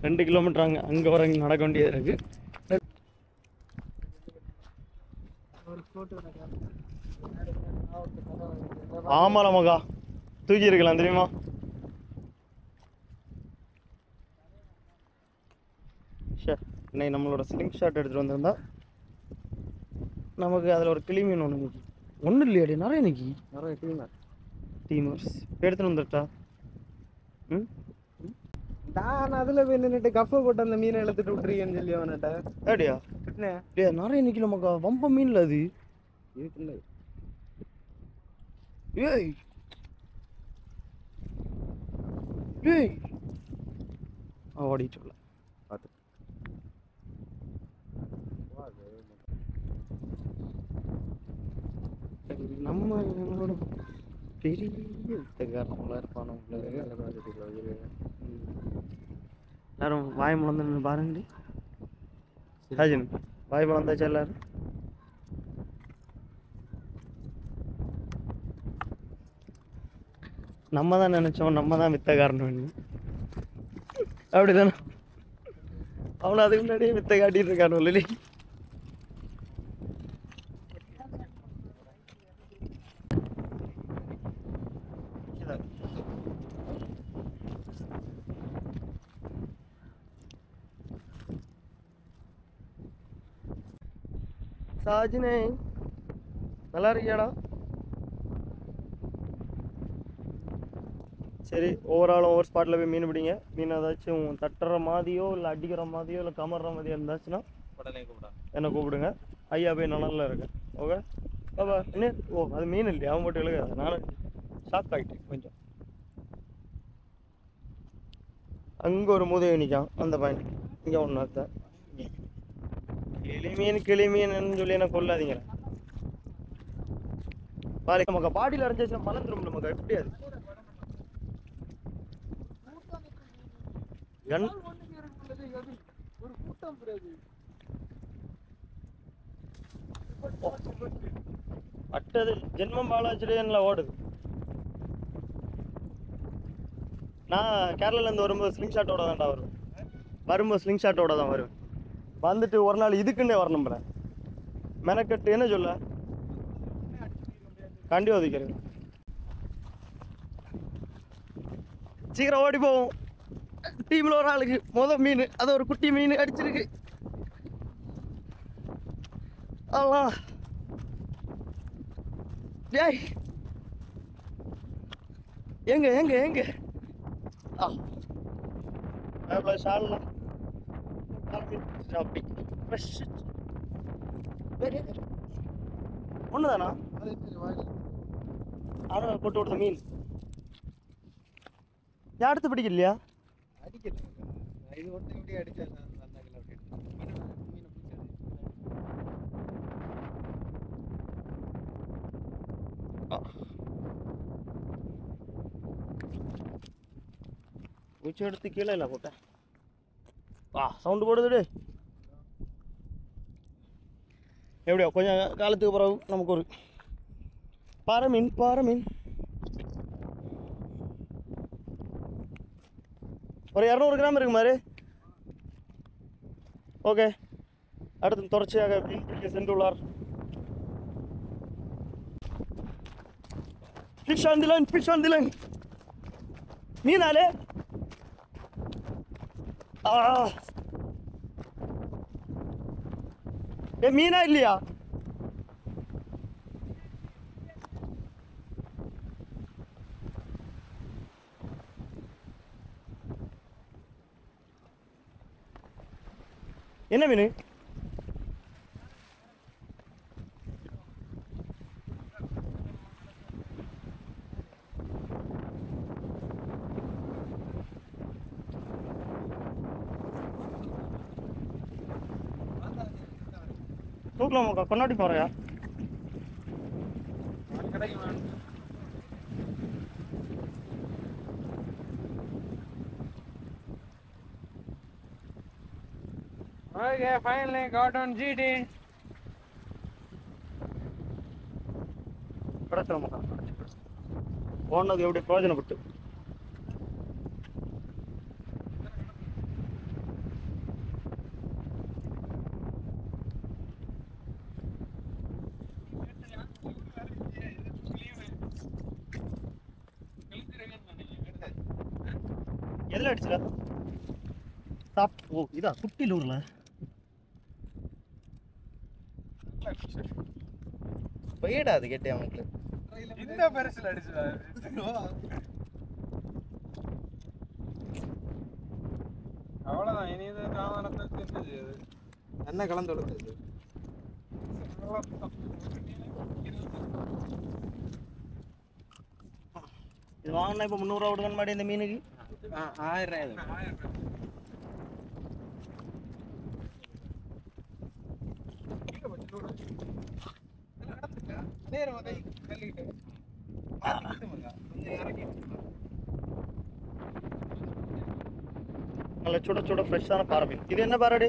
2 kilometre அங்கே வர நடக்க வேண்டியது இருக்குது. ஆமால மகா தூக்கி இருக்கலாம் தெரியுமா? இன்னைக்கு நம்மளோட ஸ்லிங் ஷாட் எடுத்துகிட்டு வந்திருந்தா நமக்கு அதில் ஒரு கிளி மீன் ஒன்று நிற்கி. ஒன்றும் இல்லையாடி, நிறைய நிற்கி, நிறைய டீமர்ஸ் எடுத்துகிட்டு வந்துட்டா. ம், நான் அதில் போய் நின்றுட்டு கஃபை போட்டு அந்த மீனை எடுத்துட்டு விட்டுருக்கேன்னு சொல்லி அவன்கிட்ட. அப்படியா? இல்லையா, நிறைய நிற்கல மக்கா. வம்ப மீன்ல அது இருக்குல்ல. ஏய் ஏய் ஓடிட்டு பார்த்து நம்மளோட பெரிய வித்தக்காரங்களா இருப்பானு எல்லாரும் வாய் முழந்து பாருங்க. ராஜன் வாய் முழந்தாச்சா எல்லாரும்? நம்ம தான் நினைச்சோம் நம்ம தான் வித்தக்காரன் அப்படிதானே? அவனை அதுக்கு முன்னாடியே வித்த காட்டிட்டு இருக்கானு இல்லை? சாஜினே நல்லா இருக்கியாடா? சரி, ஒவ்வொரு ஸ்பாட்டில் போய் மீன் பிடிங்க. மீன் ஏதாச்சும் தட்டுற மாதிரியோ இல்லை அடிக்கிற மாதிரியோ இல்லை கமர்ற மாதிரியோ இருந்துச்சுன்னா உடனே என்னை கூப்பிடுங்க. ஐயா போய் நல்லா இருக்கேன். ஓகே பாபா. என்ன ஓ அது மீன் இல்லையா? அவன் போட்டு எழுகாது. நானும் ஷாக் ஆகிட்டேன் கொஞ்சம். அங்கே ஒரு முதுகு நிற்கான் அந்த பாயிண்ட். இங்கே ஒன்று அர்த்தம் கிளி மீன் சொல்லி என்ன கொள்ளாதீங்க. பாரு நமக்கு பாடியில் அரைஞ்சிச்சுன்னா மலர்ந்துரும் நமக்கு. எப்படி அது அட்டது ஜென்மம் பாலாச்சிலேன்ல ஓடுது. நான் கேரளாலேருந்து வரும்போது ஸ்லிங் ஷாட்டோட தான்டா வருவேன். வரும்போது ஸ்லிங் ஷாட்டோட தான் வருவேன். வந்துட்டு ஒரு நாள் இதுக்குன்னே வரணும் போல மெனக்கட்டு. என்ன சொல்ல கண்டி ஒதுக்கிறது. சீக்கிரம் ஓடி போவோம். டீமில் ஒரு ஆளுக்கு மொதல் மீன், அது ஒரு குட்டி மீன் அடிச்சிருக்கு. ஆமா டேய் எங்க எங்க எங்க ஷால்னா ஒண்ணுதானா? ஆனால் போட்டு விடுத்த மீன் யாடுத்து பிடிக்கலையா? அடிக்கல இது ஒட்டு எப்படி அடிச்சா பூச்சி எடுத்து கீழே இல்லை போட்டேன். சவுண்டு போடுதுடு. எப்படியோ கொஞ்சம் காலத்துக்கு பிறகு நமக்கு ஒரு பாறை மீன் ஒரு 200 கிராம் இருக்கு மாதிரி. ஓகே, அடுத்து தொடர்ச்சியாக மீன் பிடிக்க சென்றுள்ளார். ஃபிஷ் ஆன் தி லைன் மீனாலே மீனா இல்லையா? என்ன மீன்? தூக்கலாமாக்கா? கொண்டாடி போறியா? Okay, finally got on GT. கிடைச்சிடமாக்கா. போனது எப்படி பிரயோஜனப்பட்டு எதில் அடிச்சுடா சாப் ஓ இதா குட்டி லூரில் போயிடா அது கேட்டே அவனுக்கு இந்த பெருசுல அடிச்சுடா அவ்வளோதான். இனி இது காவானத்தை தெரிஞ்சது என்ன கலந்து கொடுத்தது. இது வாங்கினா இப்போ 300 ரூபா விடுங்கன்னு மாடி இந்த மீனுக்கு 1000 நல்ல சுட சுட ஃப்ரெஷ்ஷான பாறை மீன். இது என்ன பாறைடி?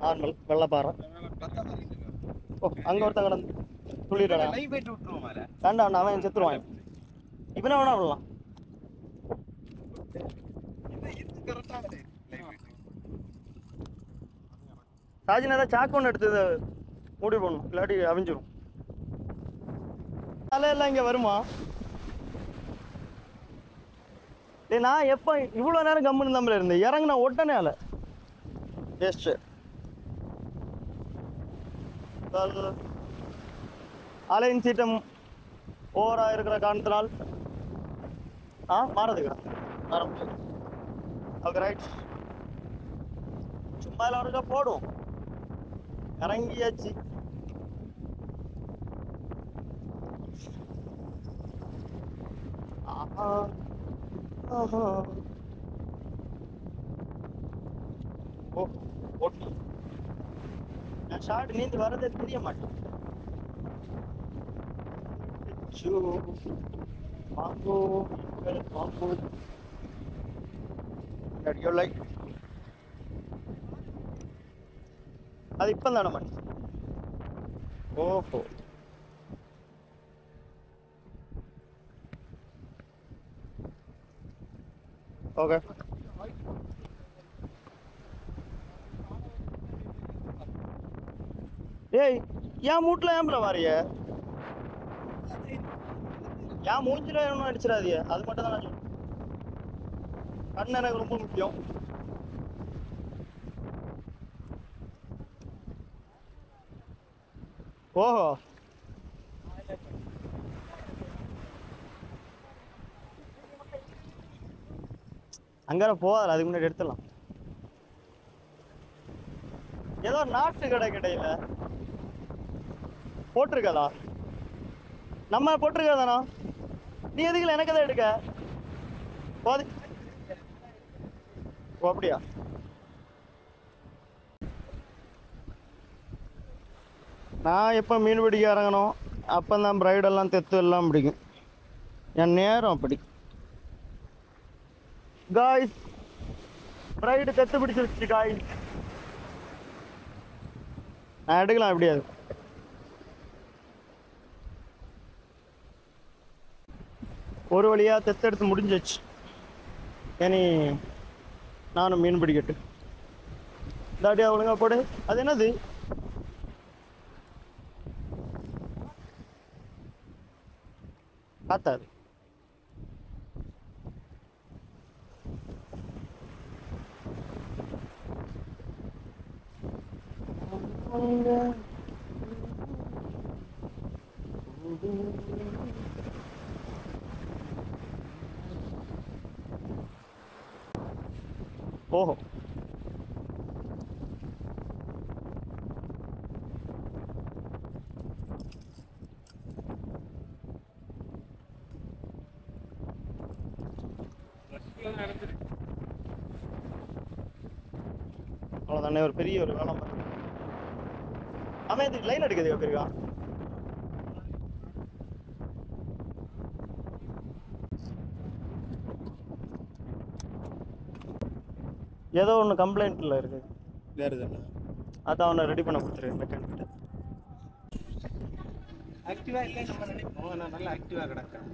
நார்மல் வெள்ளை பாறை. ஓ அங்கே ஒருத்தன் கிடந்து துள்ளிடா வேண்டாம் அவன் செத்துருவான். இவனை வேணா விடலாம். சாஜின் ஏதாவது சாக்கு ஒன்று எடுத்து மூடி போடணும், இல்லாட்டி அவிஞ்சிடும். அலையெல்லாம் இங்கே வருமா? நான் எப்போ இவ்வளோ நேரம் கம்முன்னு தம்பில் இருந்தேன், இறங்குனா உடனே அலை வேஸ்ட்டு. அலையின் சீட்டம் ஓவராக இருக்கிற காரணத்தினால் மாறதுக்கா ஆரம்பிச்சு. ஓகே ரைட், சும்மா எல்லாம் இருக்கா போடும். இறங்கியாச்சு. ஓ ஓகே, நான் ஷார்ட் நீந்தி வரதே தெரிய மாட்டேன். மாங்கோ மாங்கோ லைக் அது இப்போ தானே மாட்டேன். ஓஹோ ஓகே. ஏய் ஏன் மூட்டில் ஏன் வாரிய? ஏன் மூஞ்சில ஒன்றும் அடிச்சிடாதிய, அது மட்டும் தான் நான் சொல்றேன். கண் எனக்கு ரொம்ப முக்கியம். ஓஹோ அங்கே போகாது, அதுக்கு முன்னாடி எடுத்துடலாம். ஏதோ நாட்டு கடை கிடையில போட்டிருக்கதா? நம்ம போட்டிருக்கதானா? நீ எதுக்குல எனக்கு தான் எடுக்க போது? ஓ அப்படியா? நான் எப்போ மீன் பிடிக்க இறங்கணும் அப்போ தான் பிரைடெல்லாம் தெத்து எல்லாம் பிடிக்கும். என் நேரம் அப்படி. காய்ஸ் பிரைடு தெத்து பிடிச்சிருச்சு காய்ஸ். நான் எடுக்கலாம் எப்படியாது. ஒரு வழியாக தெத்தெடுத்து முடிஞ்சிச்சு. இனி நானும் மீன் பிடிக்கட்டு. தாடியா ஒழுங்கா போடு. அது என்னது? காத்தாது. ஓஹோ அவ்வளோதானே, ஒரு பெரிய ஒரு வேலை. அவன் இதுக்கு லைன் எடுக்குது பெருக்கா. ஏதோ ஒன்று கம்ப்ளைண்ட்டில் இருக்குது. வேறு தானே? அதான் அவனை ரெடி பண்ண கொடுத்துரு மெக்கானிக்கிட்ட. ஆக்டிவாக இல்லை நம்ம நினைப்போம், நான் நல்லா ஆக்டிவாக கிடக்கேன்.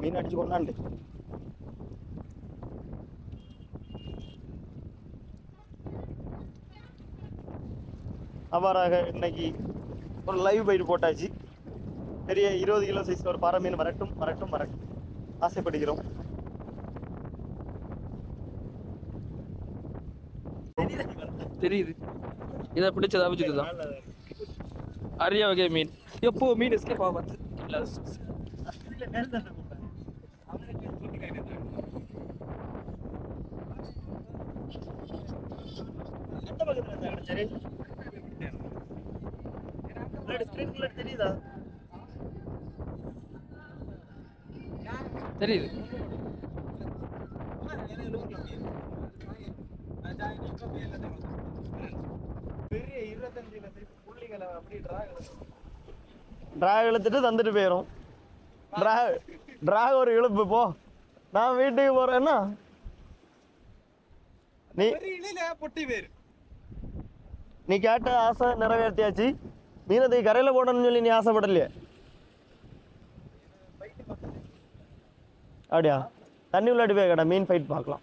மீன் அடிச்சு கொண்டாண்டு அவ்வாறாக இன்னைக்கு ஒரு லைவ் பைட் போட்டாச்சு. பெரிய 20 கிலோ சைஸ் ஒரு பாறை மீன் வரட்டும் வரட்டும் வரட்டும் ஆசைப்படுகிறோம். தெரியுது. இதை பிடிச்சதா பிடிச்சதுதான் அரிய வகை மீன். எப்போ மீன் எஸ்கேப் ஆகாது. தெரியுதா? தெரியுது. பெரிய 25 புள்ளிகளை அப்படி டிராக் இழுத்துட்டு தந்துட்டு போயிடும். டிராக் ஒரு இழுப்பு போ. நான் வீட்டுக்கு போறேன்னா நீ கேட்ட ஆசை நிறைவேற்றியாச்சு. மீனத்தை கரையில போடணும்னு சொல்லி நீ ஆசைப்படலையே? அப்படியா? தண்ணி உள்ளாடி போய் கடை மீன் ஃபைட் பார்க்கலாம்.